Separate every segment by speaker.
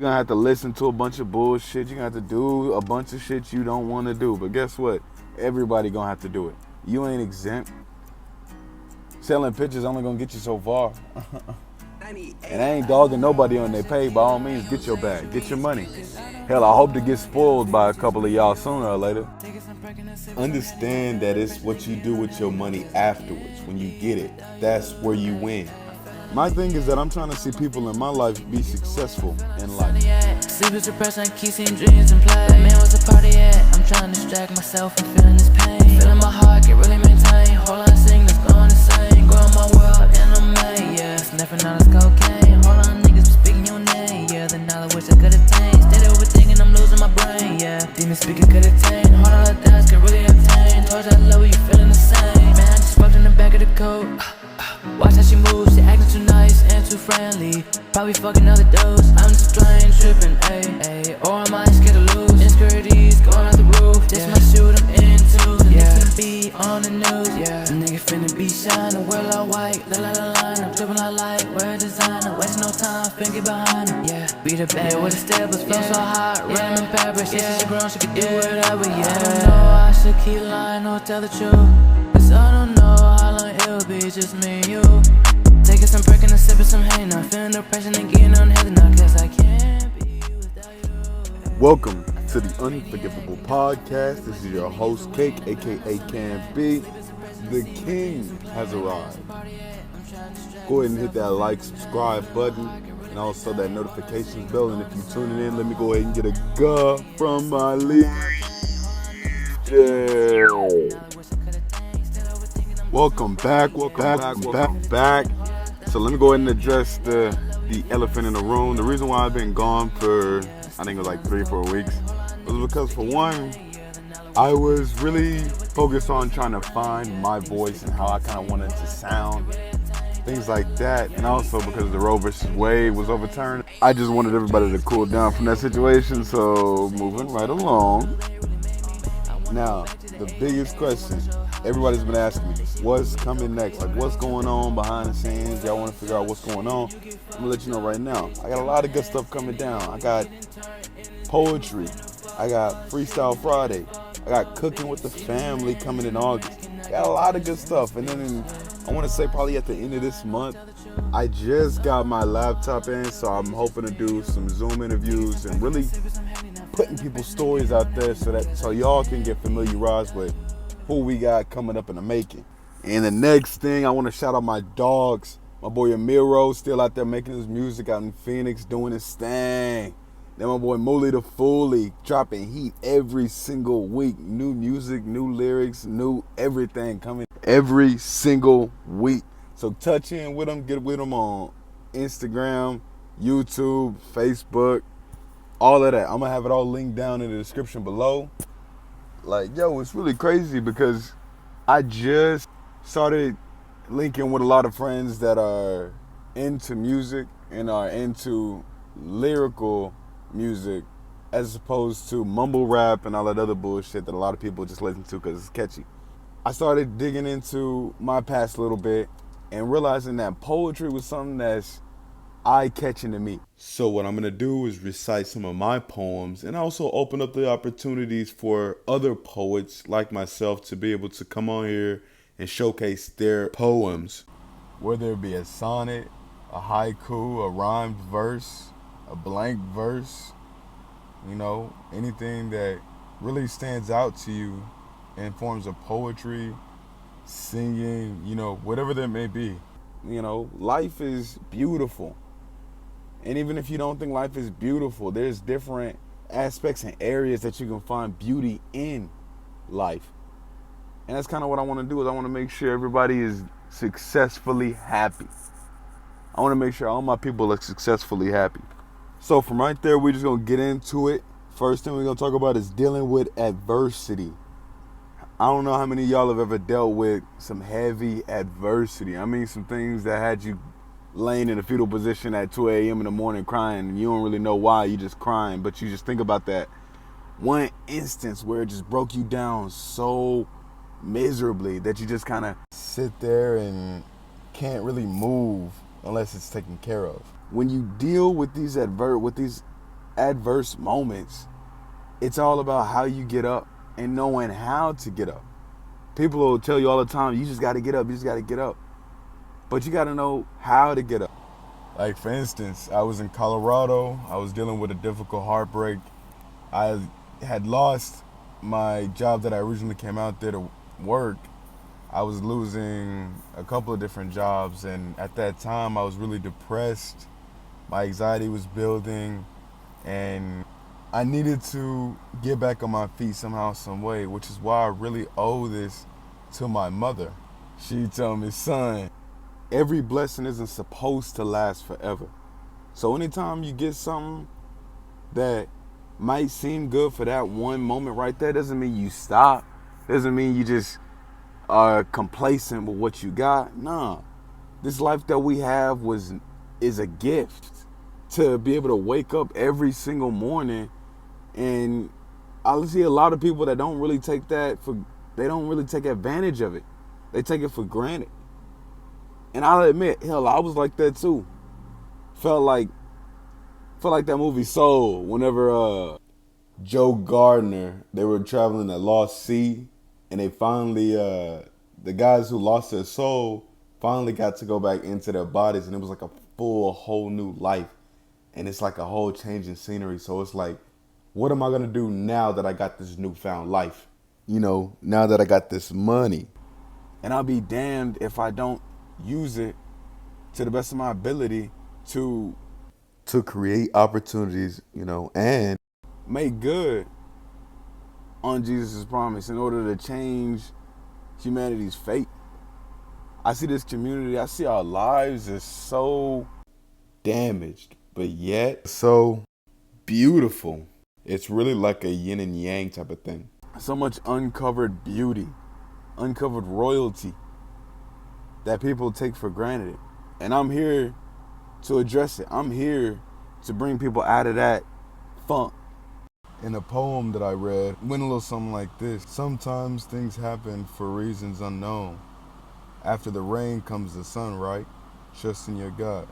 Speaker 1: You're gonna have to listen to a bunch of bullshit. You're gonna have to do a bunch of shit you don't want to do. But guess what? Everybody gonna have to do it. You ain't exempt. Selling pictures only gonna get you so far. And I ain't dogging nobody on their pay. By all means, get your bag, get your money. Hell, I hope to get spoiled by a couple of y'all sooner or later. Understand that it's what you do with your money afterwards. When you get it, that's where you win. My thing is that I'm trying to see people in my life be successful in life.
Speaker 2: Sleep is depression, keep seeing dreams and play. Man, what's the party at? I'm trying to distract myself from feeling this pain. Feeling my heart can really maintain. Hold on, sing, that's going insane. Growing my world in a May, yeah. Sniffing all this cocaine. Hold on, niggas be speaking your name, yeah. The knowledge which I could attain. Steady overthinking, I'm losing my brain, yeah. Demons speaking could attain. Hold on, like that, could really obtain. Towards that level, you feeling the same. Man, I just walked in the back of the coat. Watch how she moves, she acting too nice and too friendly. Probably fucking other dudes, I'm just plain tripping, ayy. Or am I scared to lose? Insecurities going out the roof. This my shoot I'm into. The nigga finna be on the news, yeah. The nigga finna be shining, wear all white, look like a line. I'm dripping like light, wear a designer. Wasting no time, finna get behind him, yeah. Beat a bag with a step, but flow so hot. Ram and pepper, yeah. She grown, she could do whatever, yeah. I don't know, I should keep lying or tell the truth. Cause I don't know how long it'll be, just me and you. Taking some break and sipping some hay now. Feeling the pressure and getting unhealthy now. Cause I can't be without you.
Speaker 1: Welcome to the Unforgivable Podcast. This is your host, Cake, aka Can B. The King has arrived. Go ahead and hit that like, subscribe button, and also that notifications bell. And if you're tuning in, let me go ahead and get a guh from my lead. Welcome back. So let me go ahead and address the elephant in the room. The reason why I've been gone for, I think it was like 3-4 weeks, was because for one, I was really focused on trying to find my voice and how I kind of wanted to sound, things like that. And also because the Roe versus Wade was overturned, I just wanted everybody to cool down from that situation. So moving right along. Now, the biggest question everybody's been asking me, what's coming next? Like, what's going on behind the scenes? Y'all want to figure out what's going on? I'm gonna let you know right now. I got a lot of good stuff coming down. I got poetry. I got Freestyle Friday. I got Cooking with the Family coming in August. I got a lot of good stuff. And then I want to say probably at the end of this month, I just got my laptop in, so I'm hoping to do some Zoom interviews and really putting people's stories out there so y'all can get familiarized with who we got coming up in the making. And the next thing, I want to shout out my dogs. My boy AMIRROO still out there making his music out in Phoenix, doing his thing. Then my boy MoolieDaFoolie dropping heat every single week. New music, new lyrics, new everything coming every single week. So touch in with him, get with him on Instagram, YouTube, Facebook, all of that. I'm gonna have it all linked down in the description below. Like, yo, it's really crazy because I just started linking with a lot of friends that are into music and are into lyrical music as opposed to mumble rap and all that other bullshit that a lot of people just listen to because it's catchy. I started digging into my past a little bit and realizing that poetry was something that's eye-catching to me. So what I'm gonna do is recite some of my poems and also open up the opportunities for other poets like myself to be able to come on here and showcase their poems. Whether it be a sonnet, a haiku, a rhymed verse, a blank verse, you know, anything that really stands out to you in forms of poetry, singing, you know, whatever that may be. You know, life is beautiful. And even if you don't think life is beautiful, there's different aspects and areas that you can find beauty in life. And that's kind of what I want to do, is I want to make sure everybody is successfully happy. I want to make sure all my people are successfully happy. So from right there, we're just going to get into it. First thing we're going to talk about is dealing with adversity. I don't know how many of y'all have ever dealt with some heavy adversity. I mean, some things that had you laying in a fetal position at 2 a.m. in the morning crying, and you don't really know why, you just crying, but you just think about that one instance where it just broke you down so miserably that you just kind of sit there and can't really move unless it's taken care of. When you deal with these adverse moments, it's all about how you get up and knowing how to get up. People will tell you all the time, you just got to get up, you just got to get up. But you got to know how to get up. Like, for instance, I was in Colorado. I was dealing with a difficult heartbreak. I had lost my job that I originally came out there to work. I was losing a couple of different jobs, and at that time I was really depressed. My anxiety was building, and I needed to get back on my feet somehow, some way, which is why I really owe this to my mother. She told me, son, every blessing isn't supposed to last forever. So anytime you get something that might seem good for that one moment right there, doesn't mean you stop. Doesn't mean you just are complacent with what you got. Nah, this life that we have is a gift. To be able to wake up every single morning, and I see a lot of people that don't really take advantage of it. They take it for granted. And I'll admit, hell, I was like that too. Felt like that movie Soul, whenever Joe Gardner, they were traveling the lost sea, and they finally, the guys who lost their soul finally got to go back into their bodies, and it was like a whole new life. And it's like a whole change in scenery. So it's like, what am I going to do now that I got this newfound life? You know, now that I got this money. And I'll be damned if I don't use it to the best of my ability to create opportunities, you know, and make good on Jesus' promise in order to change humanity's fate. I see this community, I see our lives as so damaged, but yet so beautiful. It's really like a yin and yang type of thing. So much uncovered beauty, uncovered royalty that people take for granted. And I'm here to address it. I'm here to bring people out of that funk. In a poem that I read, went a little something like this. Sometimes things happen for reasons unknown. After the rain comes the sun, right? Trust in your God.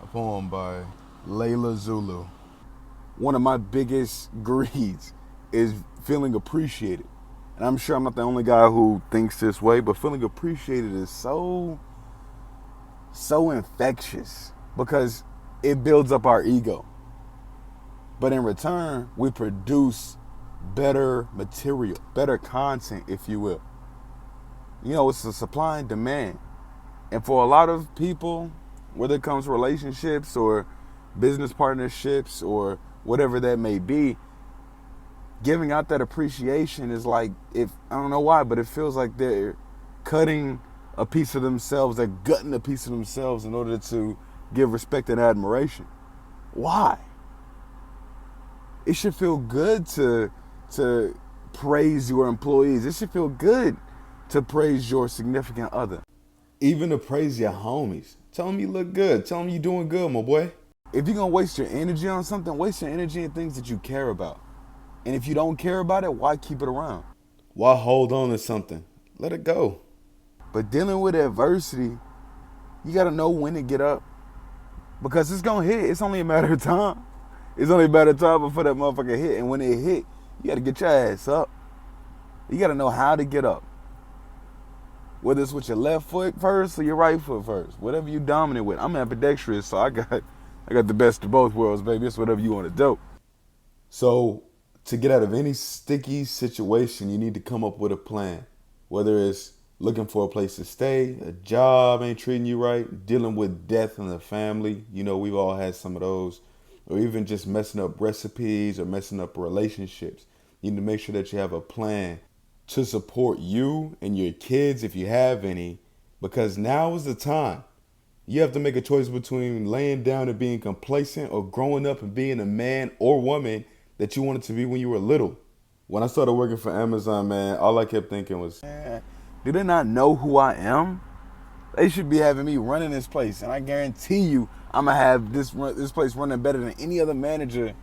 Speaker 1: A poem by Layla Zulu. One of my biggest greeds is feeling appreciated. And I'm sure I'm not the only guy who thinks this way, but feeling appreciated is so infectious because it builds up our ego. But in return, we produce better material, better content, if you will. You know, it's a supply and demand. And for a lot of people, whether it comes to relationships or business partnerships or whatever that may be, giving out that appreciation is like, I don't know why, but it feels like they're cutting a piece of themselves, they're gutting a piece of themselves in order to give respect and admiration. Why? It should feel good to praise your employees. It should feel good to praise your significant other. Even to praise your homies. Tell them you look good. Tell them you're doing good, my boy. If you're going to waste your energy on something, waste your energy on things that you care about. And if you don't care about it, why keep it around? Why hold on to something? Let it go. But dealing with adversity, you got to know when to get up. Because it's going to hit. It's only a matter of time. It's only a matter of time before that motherfucker hit. And when it hit, you got to get your ass up. You got to know how to get up. Whether it's with your left foot first or your right foot first. Whatever you dominant with. I'm ambidextrous, so I got the best of both worlds, baby. It's whatever you want to do. So to get out of any sticky situation, you need to come up with a plan. Whether it's looking for a place to stay, a job ain't treating you right, dealing with death in the family. You know, we've all had some of those. Or even just messing up recipes or messing up relationships. You need to make sure that you have a plan to support you and your kids if you have any, because now is the time. You have to make a choice between laying down and being complacent or growing up and being a man or woman that you wanted to be when you were little. When I started working for Amazon, man, all I kept thinking was, do they not know who I am? They should be having me running this place, and I guarantee you I'm going to have this place running better than any other manager.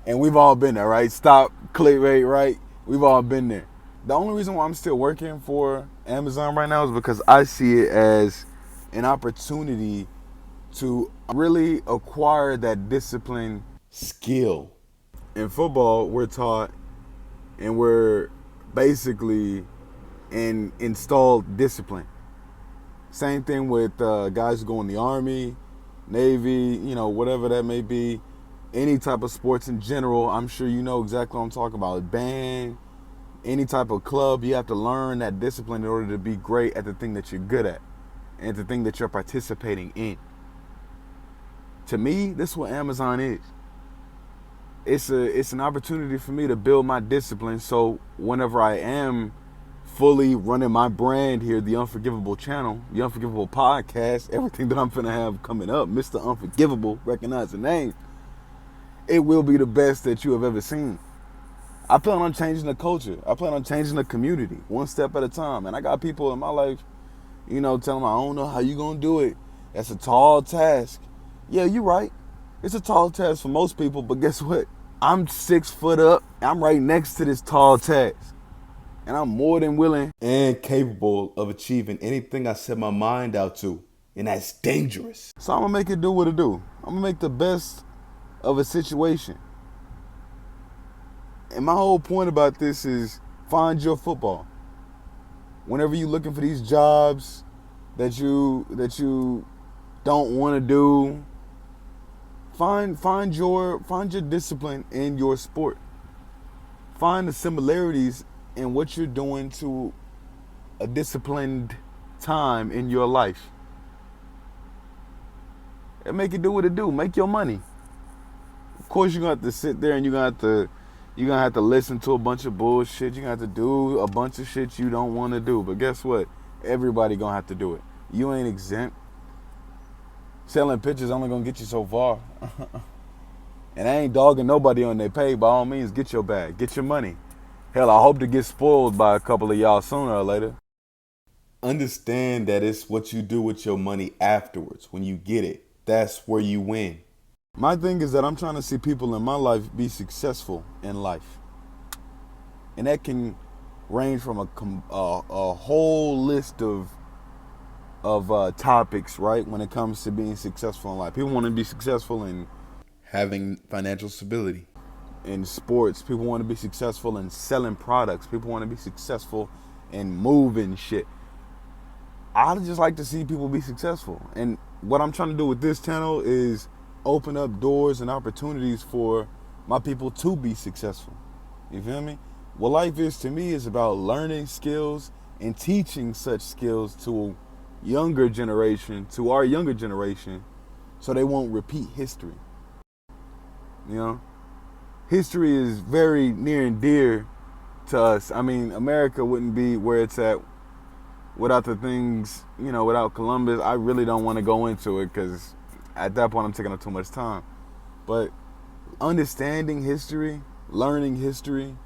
Speaker 1: And we've all been there, right? Stop, click rate, right? We've all been there. The only reason why I'm still working for Amazon right now is because I see it as an opportunity to really acquire that discipline skill. In football, we're taught and we're basically installed discipline. Same thing with guys who go in the Army, Navy, whatever that may be. Any type of sports in general, I'm sure you know exactly what I'm talking about. Band, any type of club, you have to learn that discipline in order to be great at the thing that you're good at and the thing that you're participating in. To me, this is what Amazon is. It's an opportunity for me to build my discipline, so whenever I am fully running my brand here, the Unforgivable channel, the Unforgivable podcast, everything that I'm finna have coming up, Mr. Unforgivable, recognize the name, it will be the best that you have ever seen. I plan on changing the culture. I plan on changing the community, one step at a time. And I got people in my life, telling them, I don't know how you gonna do it. That's a tall task. Yeah, you're right. It's a tall task for most people, but guess what? I'm 6 foot up. I'm right next to this tall task. And I'm more than willing and capable of achieving anything I set my mind out to. And that's dangerous. So I'm gonna make it do what it do. I'm gonna make the best of a situation. And my whole point about this is find your football. Whenever you're looking for these jobs that you don't want to do, find your discipline in your sport. Find the similarities in what you're doing to a disciplined time in your life. And make it do what it do. Make your money. Of course, you're gonna have to sit there and you're gonna have to listen to a bunch of bullshit. You're gonna have to do a bunch of shit you don't want to do. But guess what? Everybody gonna have to do it. You ain't exempt. Selling pictures only gonna get you so far. And I ain't dogging nobody on their pay. By all means, get your bag. Get your money. Hell, I hope to get spoiled by a couple of y'all sooner or later. Understand that it's what you do with your money afterwards. When you get it, that's where you win. My thing is that I'm trying to see people in my life be successful in life. And that can range from a whole list of topics, right? When it comes to being successful in life. People want to be successful in having financial stability. In sports, people want to be successful in selling products. People want to be successful in moving shit. I just like to see people be successful. And what I'm trying to do with this channel is open up doors and opportunities for my people to be successful. You feel me? What life is to me is about learning skills and teaching such skills to our younger generation, so they won't repeat history. History is very near and dear to us. I mean, America wouldn't be where it's at without the things, without Columbus. I really don't want to go into it because at that point I'm taking up too much time. But understanding history, learning history,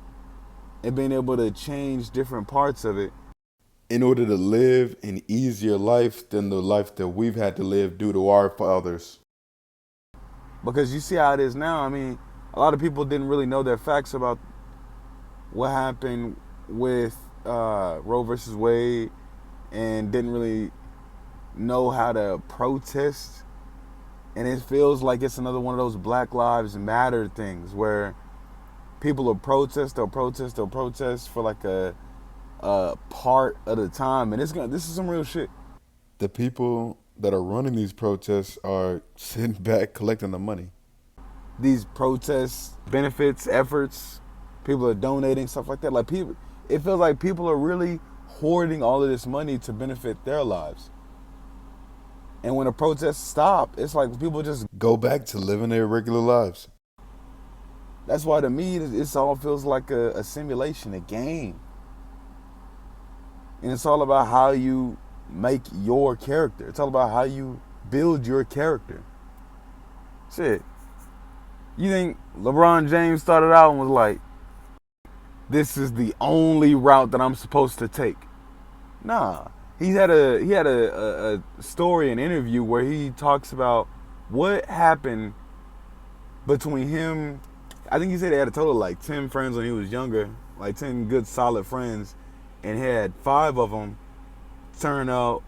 Speaker 1: and being able to change different parts of it in order to live an easier life than the life that we've had to live due to our fathers. Because you see how it is now. I mean, a lot of people didn't really know their facts about what happened with Roe versus Wade and didn't really know how to protest. And it feels like it's another one of those Black Lives Matter things where people will protest for like a part of the time. And this is some real shit. The people that are running these protests are sitting back collecting the money. These protests, benefits, efforts, people are donating, stuff like that. Like it feels like people are really hoarding all of this money to benefit their lives. And when the protests stop, it's like people just go back to living their regular lives. That's why to me, it all feels like a simulation, a game. And it's all about how you make your character. It's all about how you build your character. Shit. You think LeBron James started out and was like, this is the only route that I'm supposed to take? Nah. He had a story, an interview where he talks about what happened between him. I think he said he had a total of like 10 friends when he was younger, like 10 good solid friends, and he had 5 of them turn out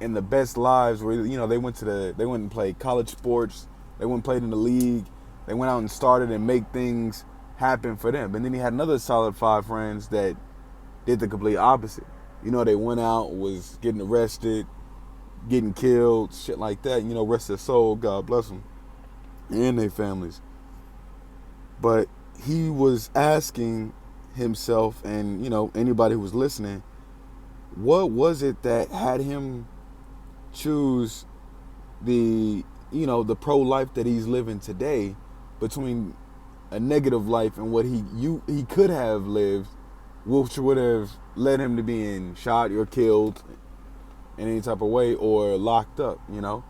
Speaker 1: in the best lives where they went and played college sports, they went and played in the league, They went out and started and make things happen for them. And then he had another solid 5 friends that did the complete opposite. You know, they went out, was getting arrested, getting killed, shit like that. You know, rest their soul, God bless them, and their families. But he was asking himself, and, you know, anybody who was listening, what was it that had him choose the, you know, the pro-life that he's living today between a negative life and what he could have lived, which would have led him to being shot or killed in any type of way or locked up, you know?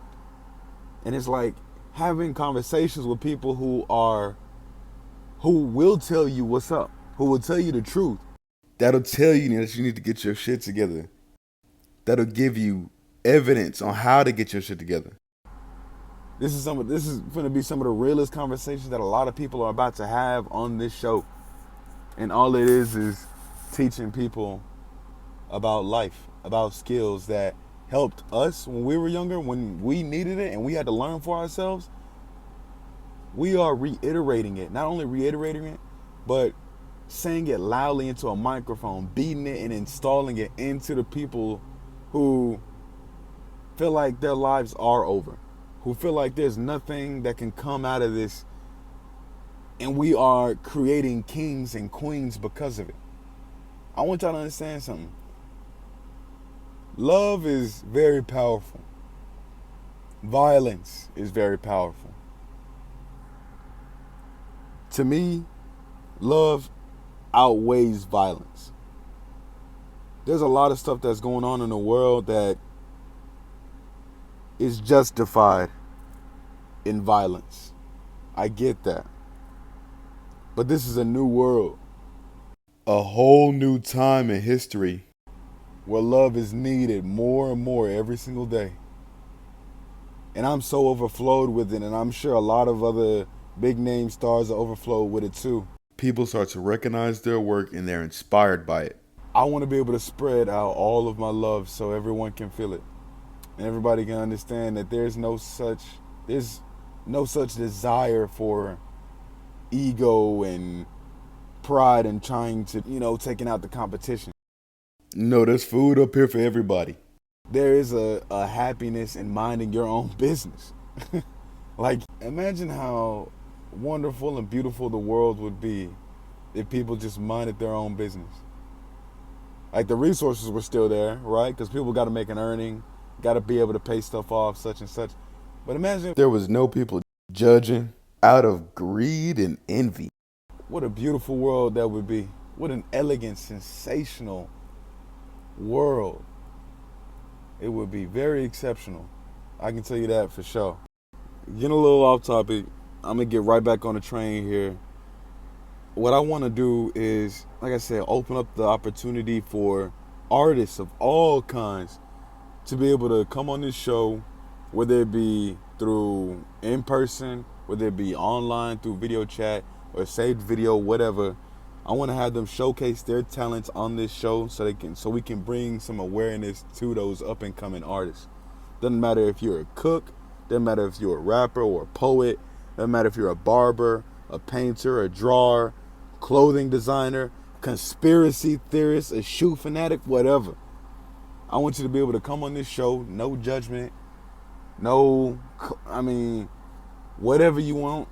Speaker 1: And it's like having conversations with people who will tell you what's up, who will tell you the truth. That'll tell you that you need to get your shit together. That'll give you evidence on how to get your shit together. This is going to be some of the realest conversations that a lot of people are about to have on this show. And all it is teaching people about life, about skills that helped us when we were younger, when we needed it and we had to learn for ourselves. We are reiterating it, not only reiterating it, but saying it loudly into a microphone, beating it and installing it into the people who feel like their lives are over, who feel like there's nothing that can come out of this, and we are creating kings and queens because of it. I want y'all to understand something. Love is very powerful. Violence is very powerful. To me, love outweighs violence. There's a lot of stuff that's going on in the world that is justified in violence. I get that. But this is a new world. A whole new time in history where love is needed more and more every single day. And I'm so overflowed with it, and I'm sure a lot of other big name stars are overflowed with it too. People start to recognize their work and they're inspired by it. I want to be able to spread out all of my love so everyone can feel it. And everybody can understand that there's no such desire for ego and pride and trying to, you know, taking out the competition. No, there's food up here for everybody. There is a happiness in minding your own business. Like, imagine how wonderful and beautiful the world would be if people just minded their own business. Like, the resources were still there, right? Because people got to make an earning, got to be able to pay stuff off, such and such. But imagine if there was no people judging out of greed and envy. What a beautiful world that would be. What an elegant, sensational world. It would be very exceptional. I can tell you that for sure. Getting a little off topic, I'm going to get right back on the train here. What I want to do is, like I said, open up the opportunity for artists of all kinds to be able to come on this show, whether it be through in person, whether it be online through video chat or saved video, whatever. I want to have them showcase their talents on this show so we can bring some awareness to those up and coming artists. Doesn't matter if you're a cook, doesn't matter if you're a rapper or a poet, doesn't matter if you're a barber, a painter, a drawer, clothing designer, conspiracy theorist, a shoe fanatic, whatever. I want you to be able to come on this show, no judgment, whatever you want.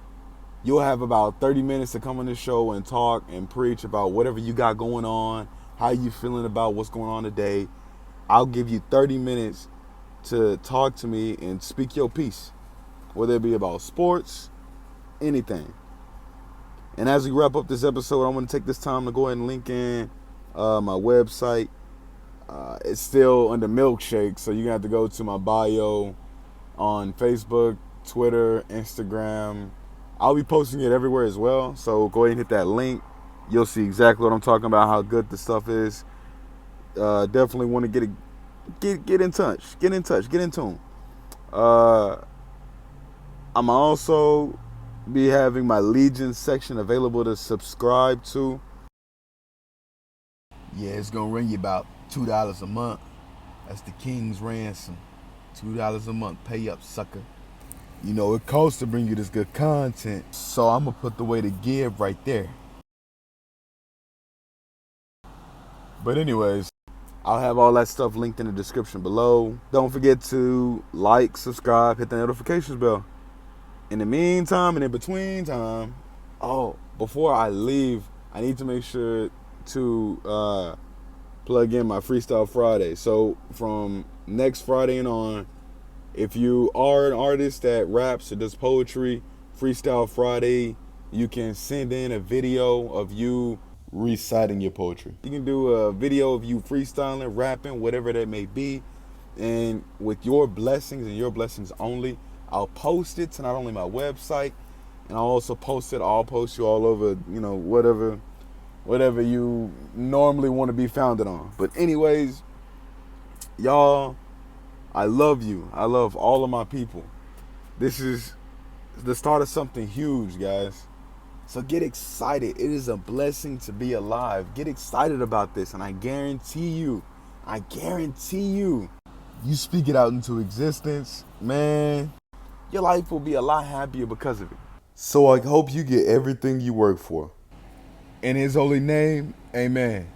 Speaker 1: You'll have about 30 minutes to come on this show and talk and preach about whatever you got going on, how you feeling about what's going on today. I'll give you 30 minutes to talk to me and speak your piece, whether it be about sports, anything. And as we wrap up this episode, I want to take this time to go ahead and link in my website. It's still under Milkshake, so you're going to have to go to my bio on Facebook, Twitter, Instagram. I'll be posting it everywhere as well, so go ahead and hit that link. You'll see exactly what I'm talking about, how good the stuff is. Definitely want to get in touch, get in tune. I'm also be having my Legion section available to subscribe to. Yeah, it's gonna run you about $2 a month. That's the King's ransom. $2 a month. Pay up, sucker. You know, it costs to bring you this good content. So I'm gonna put the way to give right there. But anyways, I'll have all that stuff linked in the description below. Don't forget to like, subscribe, hit the notifications bell. In the meantime and in between time, before I leave, I need to make sure to plug in my Freestyle Friday. So from next Friday and on, if you are an artist that raps or does poetry, Freestyle Friday, you can send in a video of you reciting your poetry. You can do a video of you freestyling, rapping, whatever that may be. And with your blessings and your blessings only, I'll post it to not only my website, and I'll also post it, I'll post you all over, you know, whatever you normally want to be founded on. But anyways, y'all, I love you. I love all of my people. This is the start of something huge, guys. So get excited. It is a blessing to be alive. Get excited about this, and I guarantee you, you speak it out into existence, man, your life will be a lot happier because of it. So I hope you get everything you work for. In his holy name, amen.